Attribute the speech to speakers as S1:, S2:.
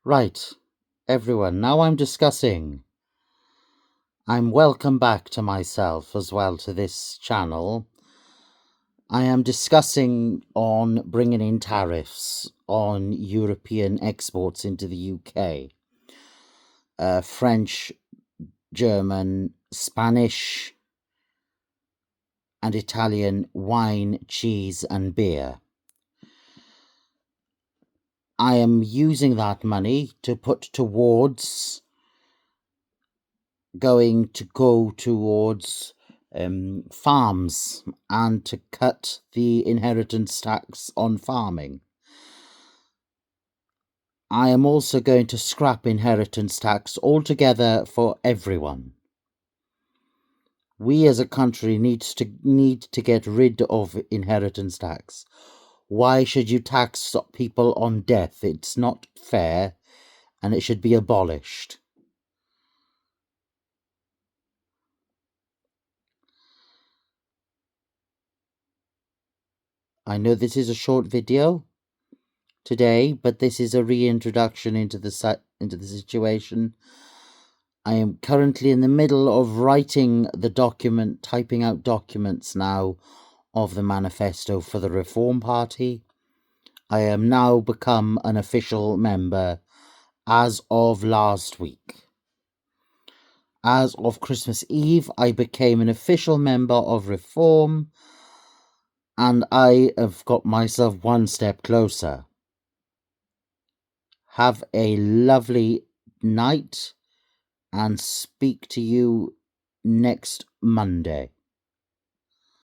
S1: Right, everyone, now I'm welcome back to myself as well to this channel. I am discussing on bringing in tariffs on European exports into the UK. French, German, Spanish and Italian wine, cheese and beer. I am using that money to put towards farms and to cut the inheritance tax on farming. I am also going to scrap inheritance tax altogether for everyone. We as a country need to get rid of inheritance tax. Why should you tax people on death? It's not fair and it should be abolished. I know this is a short video today, but this is a reintroduction into the situation. I am currently in the middle of writing the document, typing out documents now of the manifesto for the Reform Party. I am now become an official member as of last week. As of Christmas Eve, I became an official member of Reform, and I have got myself one step closer. Have a lovely night and speak to you next Monday.